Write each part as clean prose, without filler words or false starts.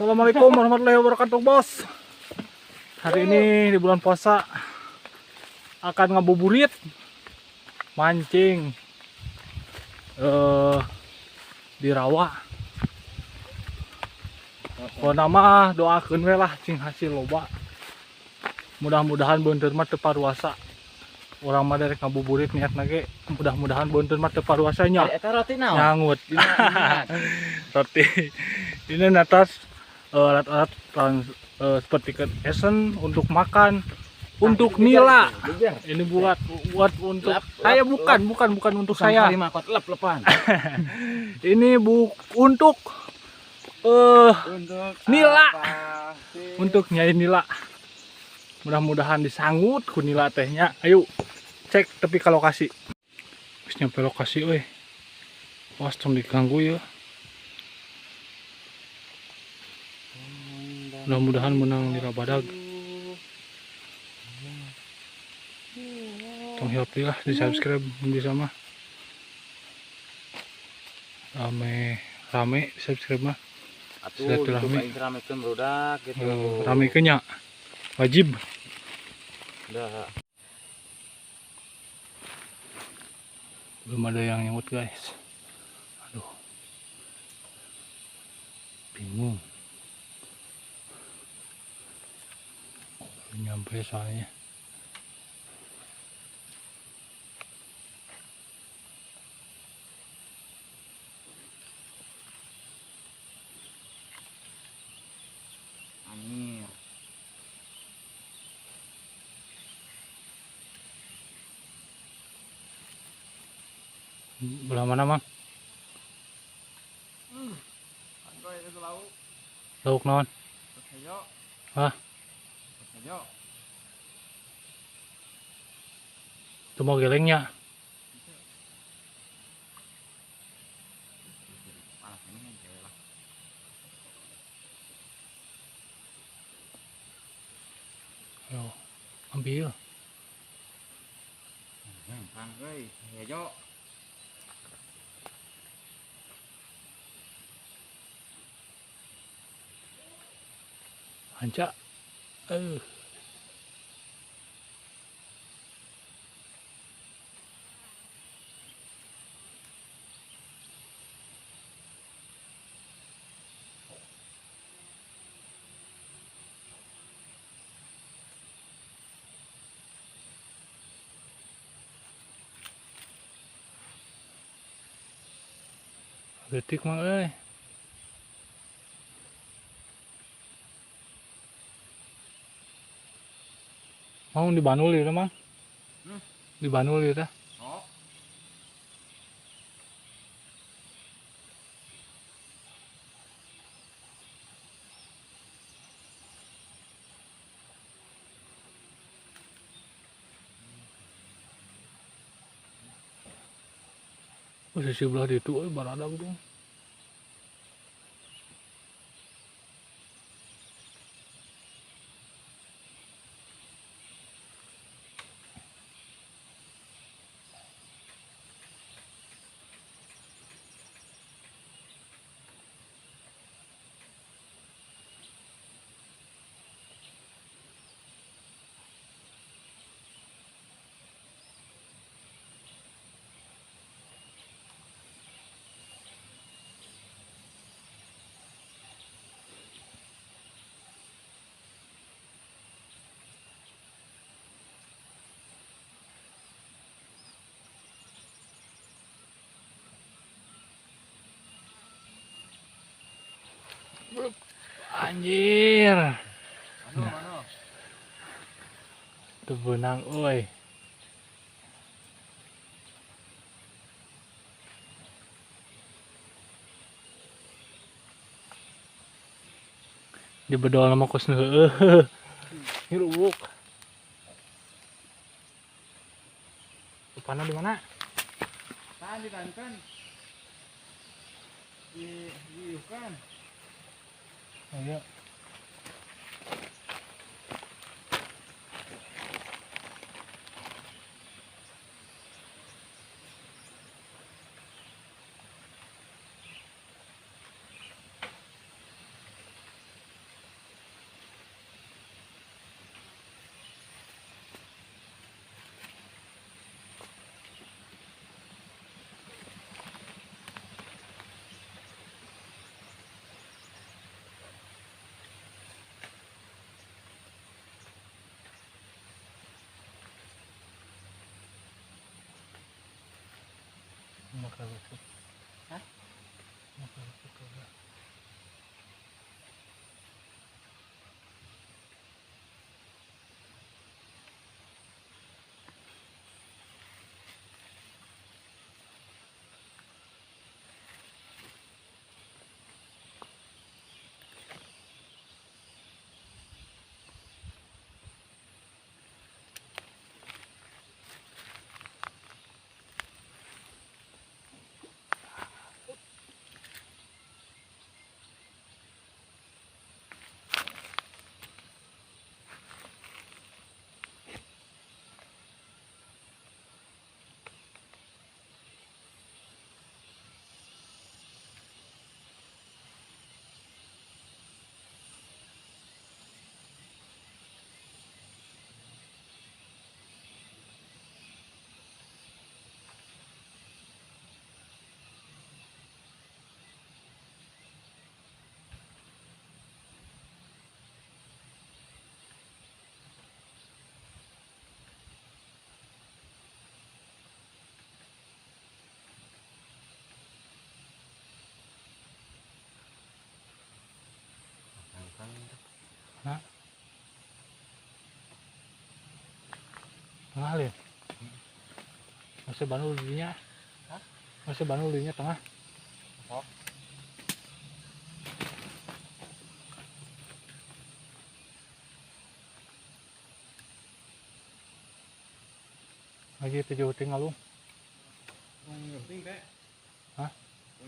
Assalamualaikum warahmatullahi wabarakatuh, bos. Hari ini di bulan puasa akan ngabuburit, mancing di rawa. Kalau nama doakeun we lah cing hasil loba. Mudah-mudahan beunteun mah teu paruasa. Urang mah derek ngabuburit niatna ge mudah-mudahan beunteun mah teu paruasanya. Eta roti naon? Nyangut. Roti. Ini atas alat-alat seperti esen untuk makan, untuk nila. Ini buat untuk saya bukan untuk saya. Ini untuk nila. Untuk nyai nila. Mudah-mudahan disanggut ku nila tehnya. Ayo cek tepi ke lokasi. Wis nyampe lokasi euy. Awas tong diganggu ya. Mudah-mudahan menang nila badag. Tong helpli lah di subscribe bisa mah. Rame di subscribe mah. Silaturahmi. Ramekeun budak gitu. Ramekeun nya. Wajib. Udah. Belum ada yang nyamut guys. Aduh. Bingung. Nyampe soalnya. Anjir. Belah mana mang? Lauk naon? Hah? Itu mau gelengnya? Yo, ambil. Anca. Detik mang euy. Mau di Banul ya mang? Di Banul ya. Oh. Posisi belah ditu euy baradang tuh. Anjir. Mano. Tuh benang euy. Di bedol nama kos heueuh. Hiruk. Panah di mana? Tadi kan. Di kan. Ayo. Hah? Hah? Tengah lih. Masih bandul dirinya. Hah? Masih bandul dirinya tengah. Oh. Lagi tujuh tinggal lu. Nhiều tinh đấy. Hah?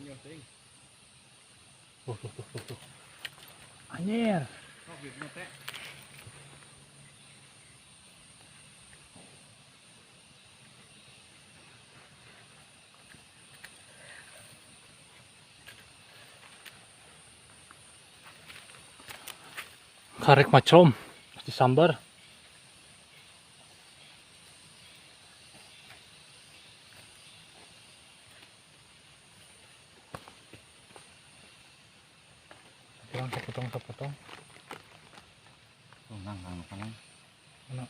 Nhiều tinh. Tuh. Anjir. Có việc một đấy. Karek macrom. Disambar. Sepotong. Nang kan. Ano?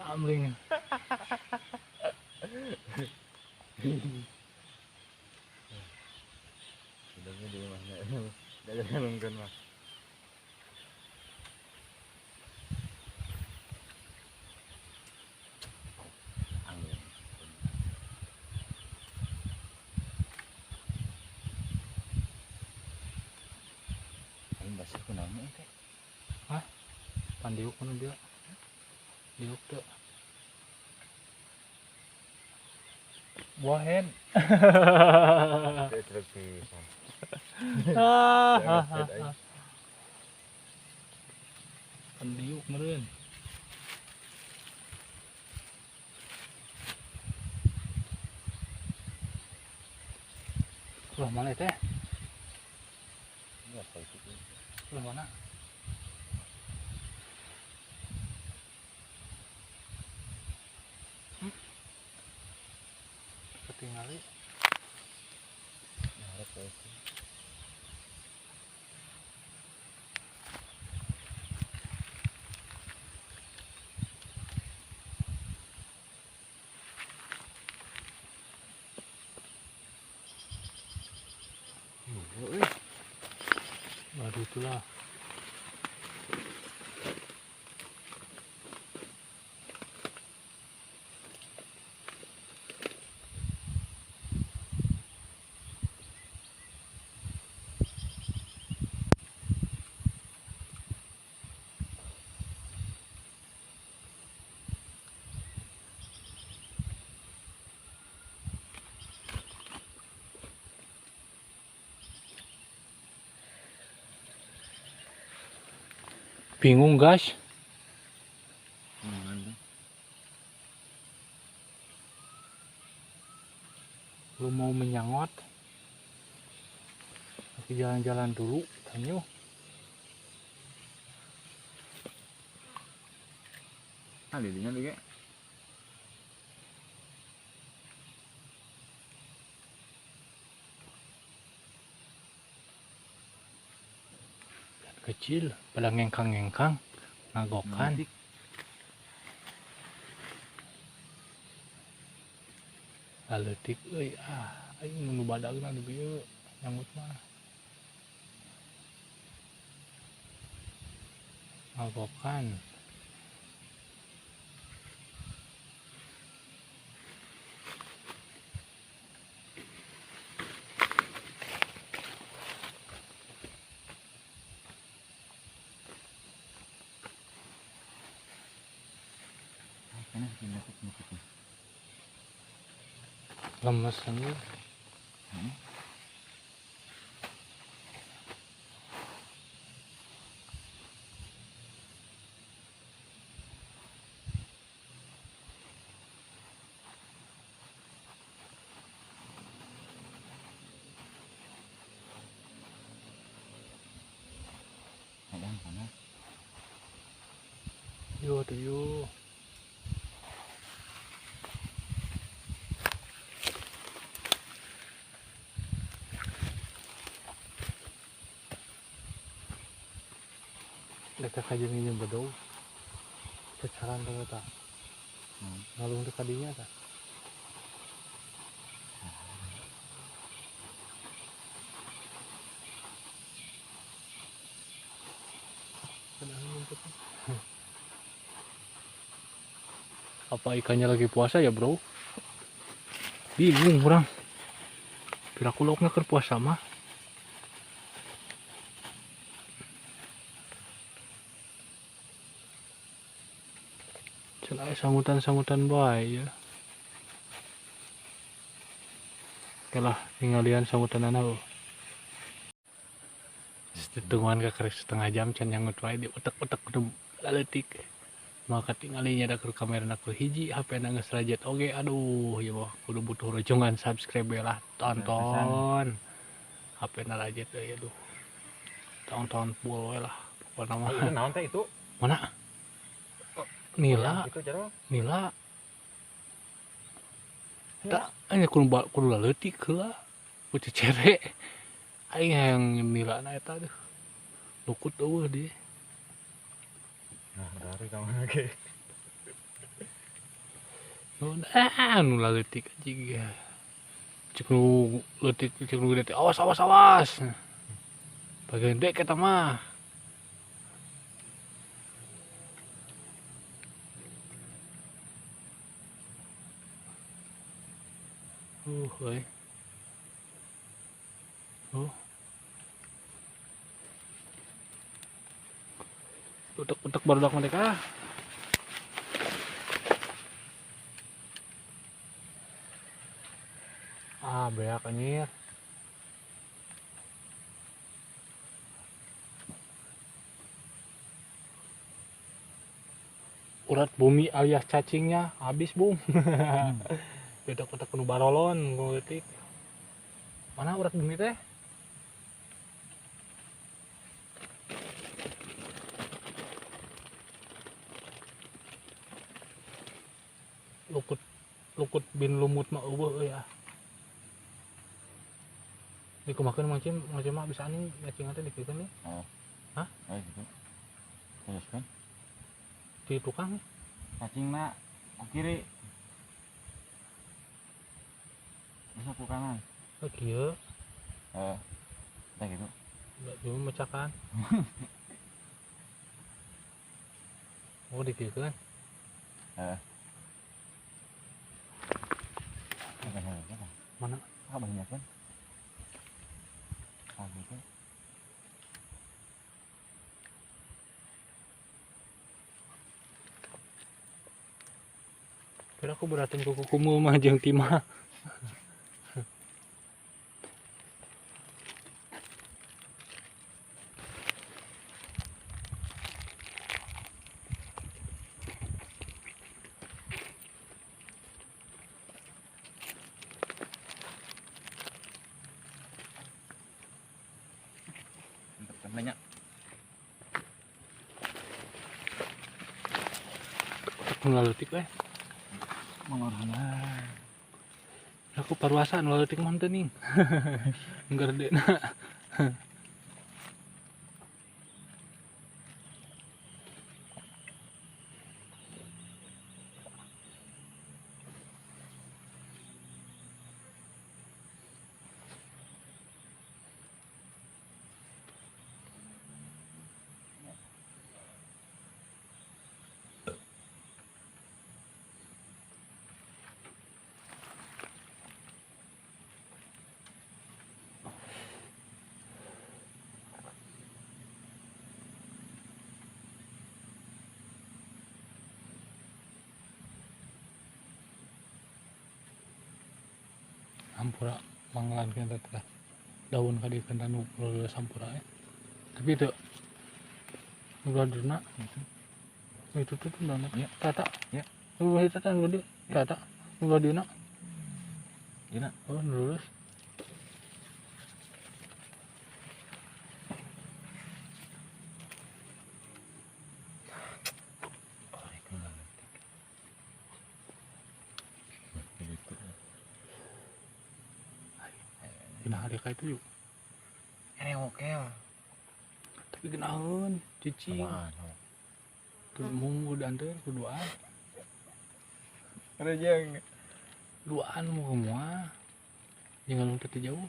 Amling. Sudah di mana? Dah nungguin mah. Angin. Ini basah kunami teh. Pandiuk mana dia? Diuk tuh. Wahen. Terus pisan. Pandiuk meureun. Ulah mana teh? Ini apa itu? Ulah mana? Ketinggali. Harap itu. Baru itulah. Bingung guys. Lu mau menyangot tapi jalan-jalan dulu tanyo. Lilinnya juga. Kecil Cil pada ngengkang-ngengkang ngagokan. Laletik euy aing nu badagna di dieu nyambut mah. Ngagokan. Lemes anjir. Kadang panas. Yo tuh yo. Dekat aja minjem bedog. Secaran tuh ta. Ngalung teh kadinya ta. Apa ikannya lagi puasa ya bro? Bingung orang. Kira kuloknya ke puasa mah. Cenah sangutan-sangutan bae ya. Oke lah, tinggalian sangutan anak. Setengah ke keris setengah jam can nyangut wae di utek-utek udah laletik. Maka tinggalinya ada ke kamera nak hiji HP na geus rajet oge. Aduh ya mah kudu butuh rojongan subscribe lah tonton. HP na rajet euy aduh. Tonton full we lah. Pokona mah. Itu naon teh itu? Mana? Nila. Itu jero. Nila. Tak, hanya kudu laletik heula. Ku cecere. Aing yang nila na eta tuh. Lukut eueuh dia. Nah, dari kamu lagi. Nu laletik anjing ya. Cek nu leutik cek nu gede teh awas awas awas. Bagian dek eta mah. Euy. Utek-utek barudak mereka. Beak anjir. Urat bumi alias cacingnya habis, Bung. Utek-utek penuh barolon ngeutik. Mana urat bumi teh? Lukut bin lumut mah eueuh ya. Dikumakeun macam mah bisa nih cacing teh dikeun nih. Oh. Hah? Oh gitu. Terus kan Di tukang cacingna ke kiri. Bisa ke kanan. ke kieu. Kayak gitu. Enggak cuma mecakan. Oh dikeun. Mana? Banyak kan? Gitu. Kira aku beratin kuku kumu mah jeung timah. Banyak. Ngaleutik we. Mangorana. Aku paruasa ngaleutik mah teh ning. Gerdena. sampura manglan kita teh daun kadi kana nu sampura tapi itu udah duna itu tuh dana Ya. tata Ya. itu tata gede tata udah dina Dina. oh lurus kena hari kayak itu yuk Oke. tapi kenaun cicing tuh munggu dan tuh keduaan Rejeng. duaan mau semua jangan lupa jauh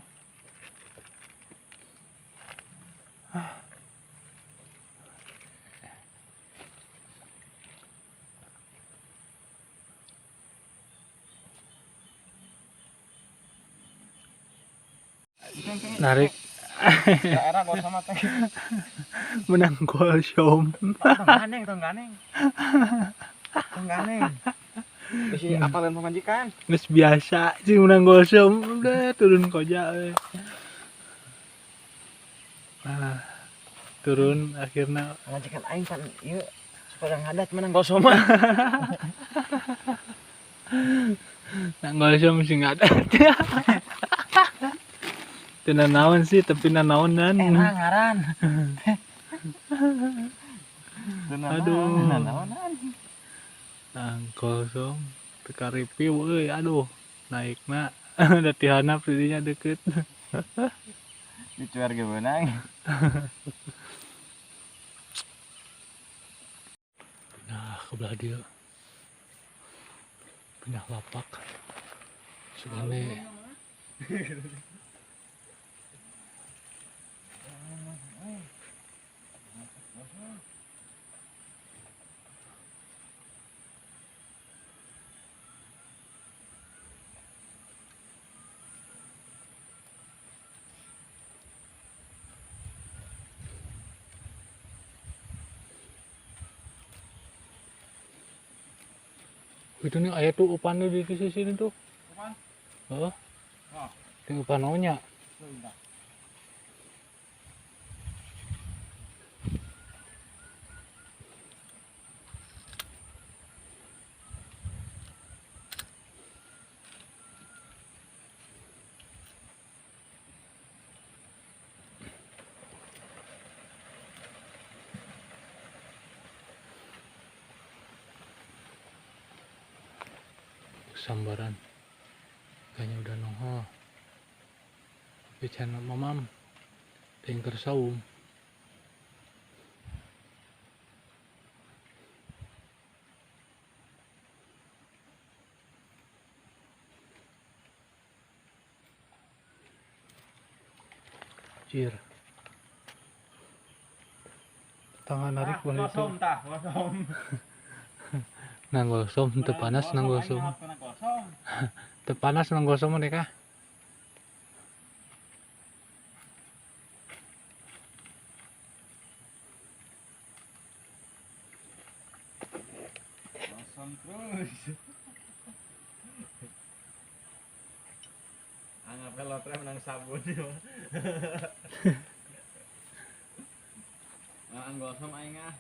narik Daerah gua sama teh. menang gol syom Tong ganeng. Bisi apalan pemajikan. nges biasa sih menang gol syom udah turun koja turun akhirnya Pemajikan aing kan ieu supaya ngadat menang gosong mah. nang gol syom sih nggak ada tidak naon sih tapi nanaonan Ngaran. Aduh. Naonan. nang gol syom teka review euy aduh naikna latihanna predinya deket Dicuar ge beunang. nah kebelah dia pindah lapak segane itu nih ayah tuh upan di sisi sini tuh Upan? oh Oh. di upan naunya sambaran kayaknya udah nongol bicara mamam tingker saum cir tangan narik boleh itu nang gosong tepanas nang gosong tepanas nang gosong mereka Gosong terus. Anggap kalau tren menang sabun ya. Nah, gosong aing ah.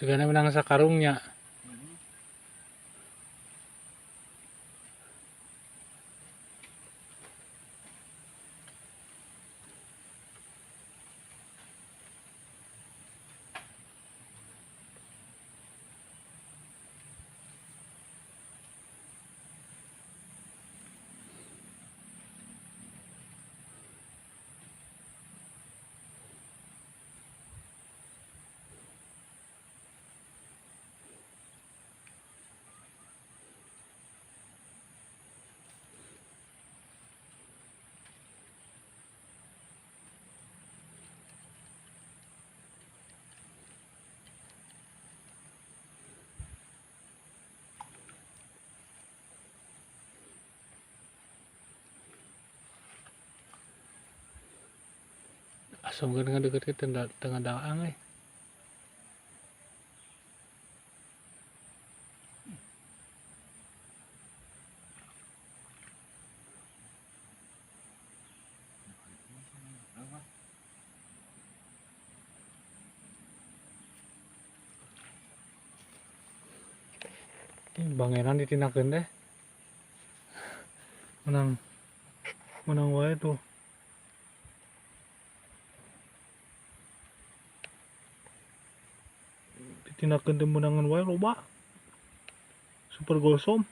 segala menang sakarungnya asam kan deket ke tengah daang Bangenan ditinakeun deh. Menang wae tuh. Ditinakeun teh menangan wae loba. Super gosong.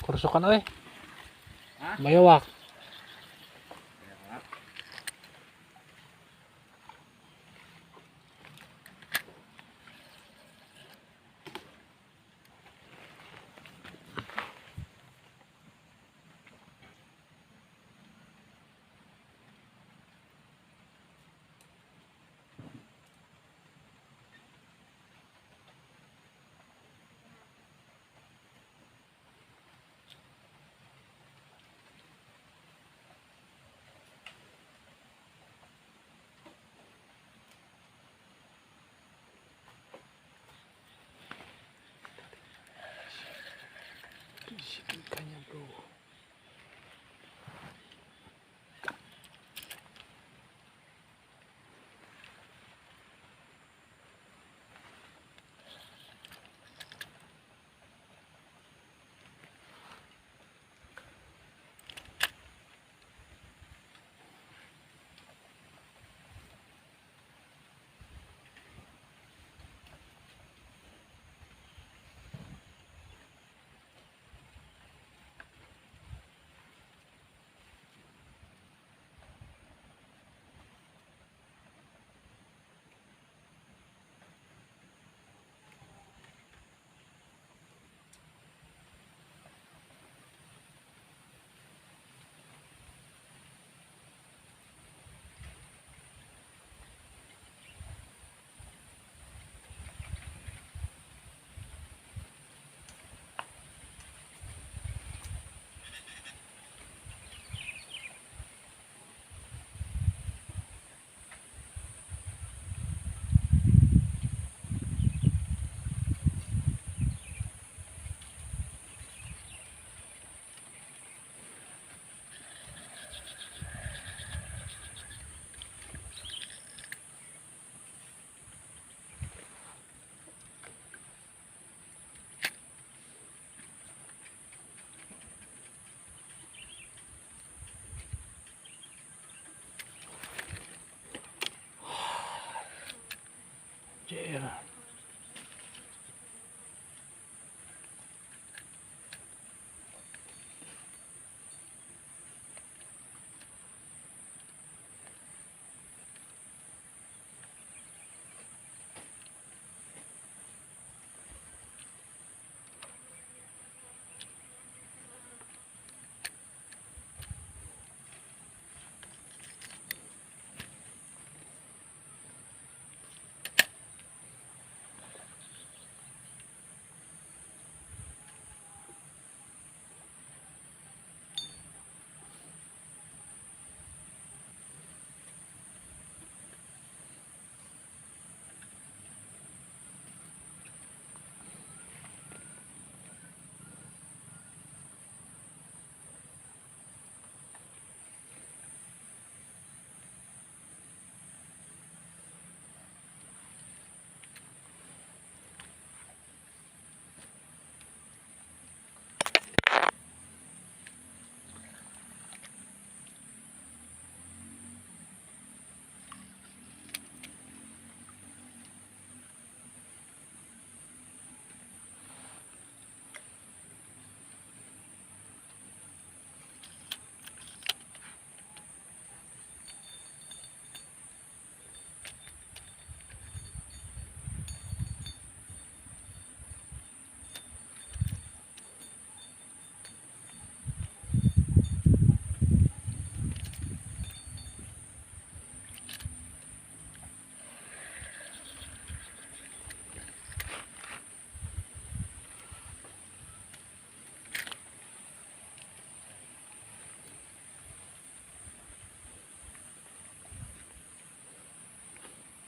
Kerusukan euy. Bayawak. Ikannya bro. Jer.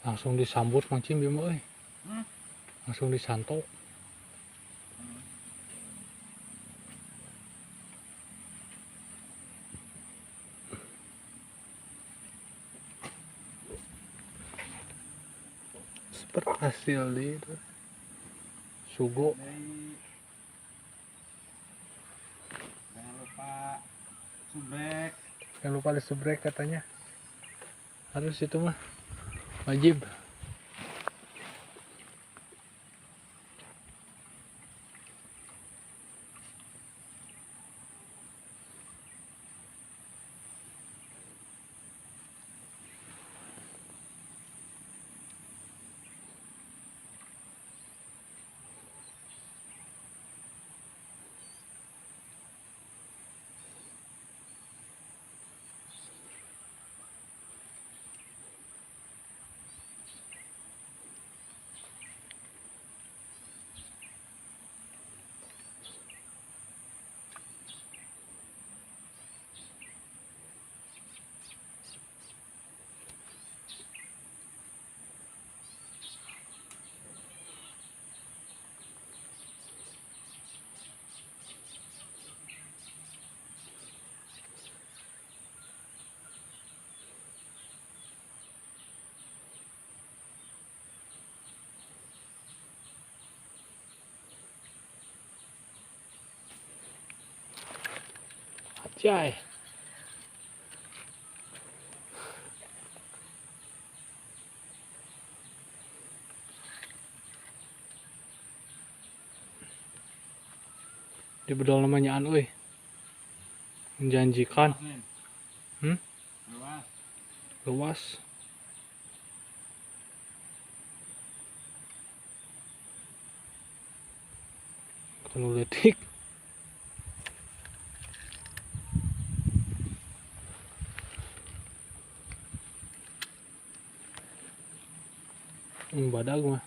Langsung disambut Mang Cim ieu mah euy. Langsung disantok. Berhasil di Sugo. Jangan lupa subrek. Jangan lupa disubrek katanya. Harus itu mah wajib. Jai. Di bedol namanya euy. Menjanjikan. Luas. Kalau letik. Badag mah.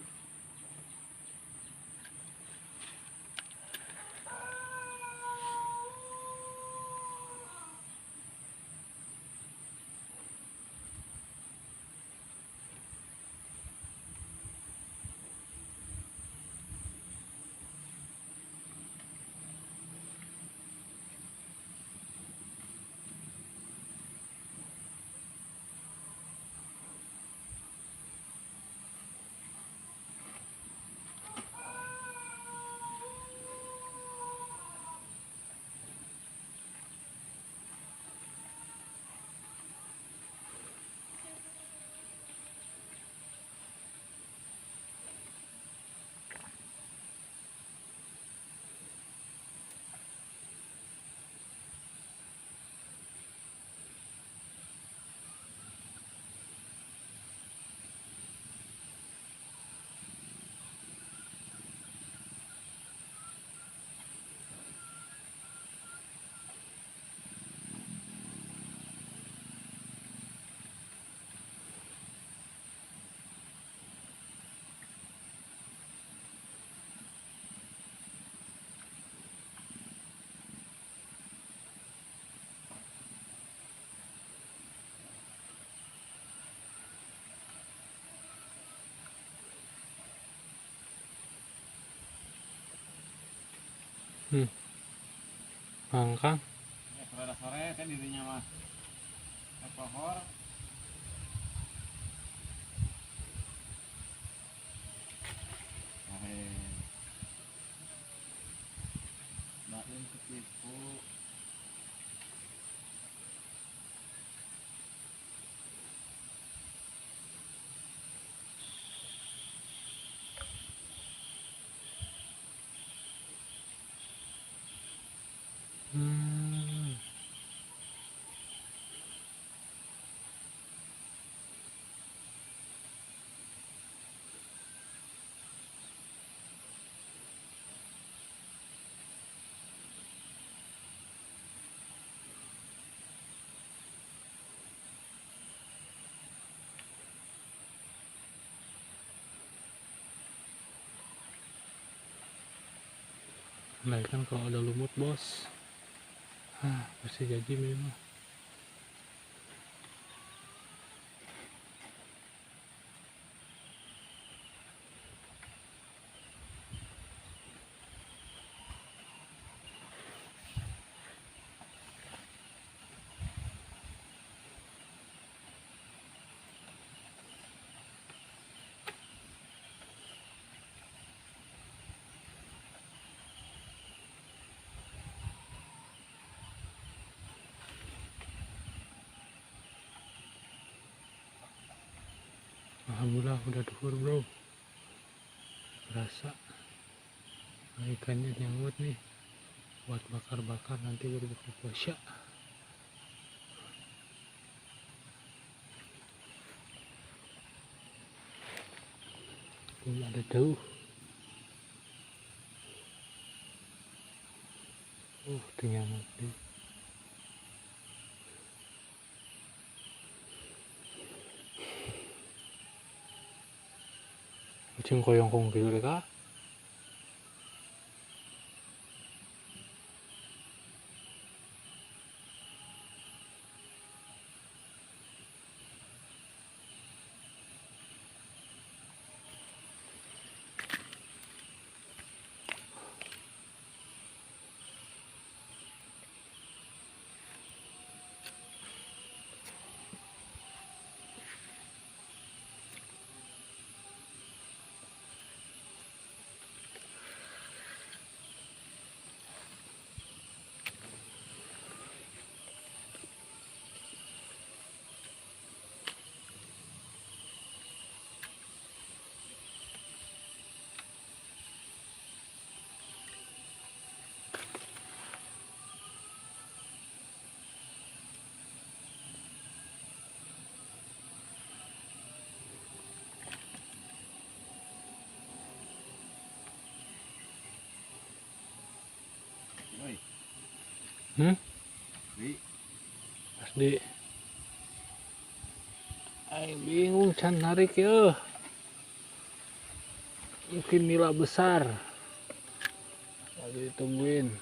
Angkang. Ya, sore-sore kan dirinya mah. Alkohol. Mbak Lin ketipu. Nah kan kalau ada lumut bos, pasti jadi minimal. Alhamdulillah udah duhur bro, berasa ikannya nyangkut nih buat bakar-bakar nanti berbuka puasa. Belum ada jauh. Tinggal mati. Kucing koyong kong gitu kah? Asli. Ay bingung can narik ya. Mungkin nila besar. Lagi ditungguin.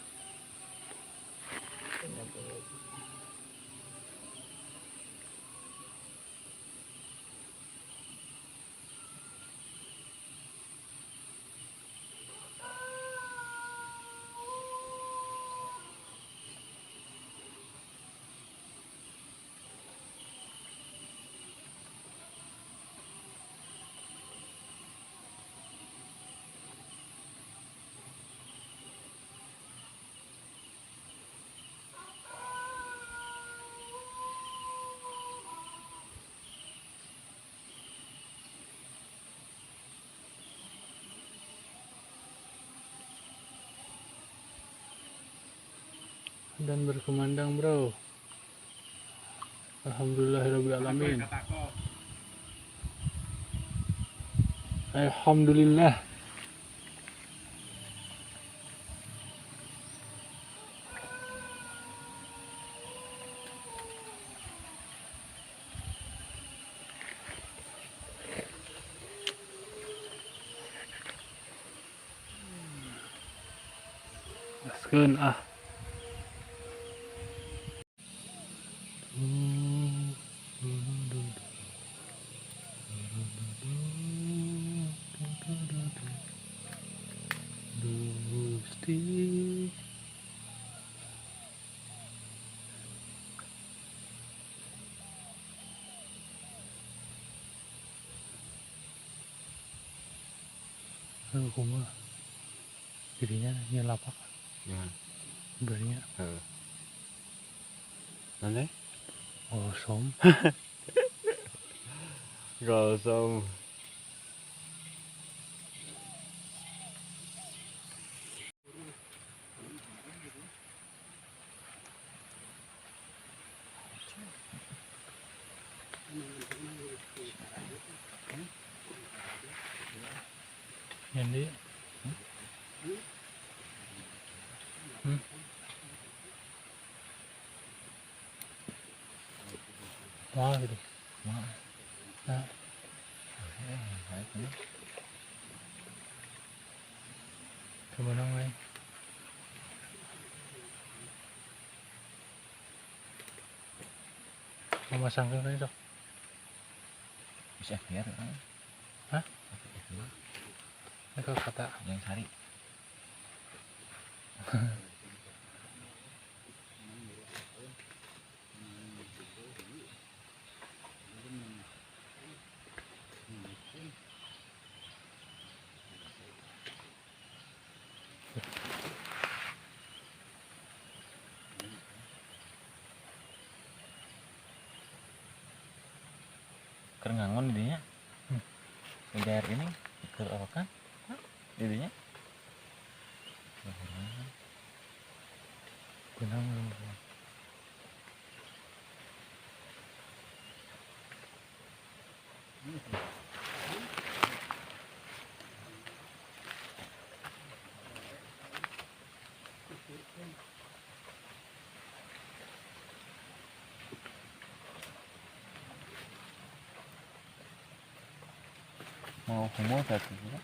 Dan berkemandang bro. Alhamdulillahirrahmanirrahim. Alhamdulillah. Gaskeun ah. Gusti. Aku mah dirinya nyelapak. Ya. Berinya Nanti? kosong. Gosong. Jadi wah gitu. Nah, kemana main? Memasangkan kan sok. Bisa biar Hah? Itu kata yang cari. Keur ngangon dinya. ngejar ini ke apa kan ininya benang mau humor satu ya.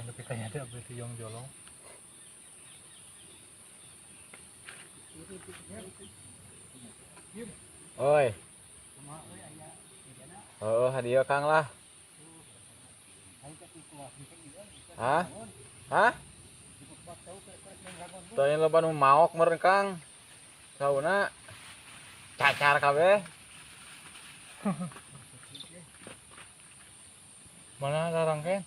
Tapi kayaknya ada berarti yang jolong. Oi. Oh, hadiah Kang lah. Hah? Hah? Tanya lo ban maok meureun Kang. Sauna cacar kabeh. Mana larang Ken?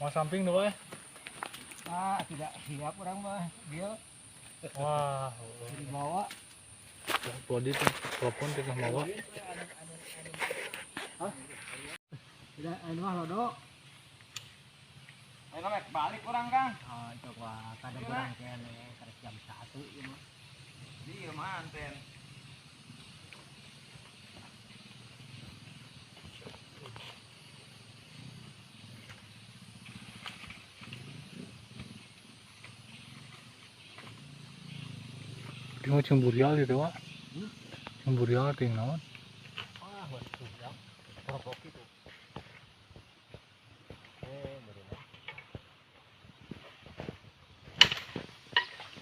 Mau samping dulu ya? Tidak siap orang mah dia Wah, dibawa. body tuh, telepon tengah bawa. Tidak anu mah lodo. Ayo mek balik kurang Kang. Oh, itu wah kadang kurang kene karek jam 1 ieu mah. Di mah anten. Cuma cemburial gitu, Wak. Cemburial ting naon?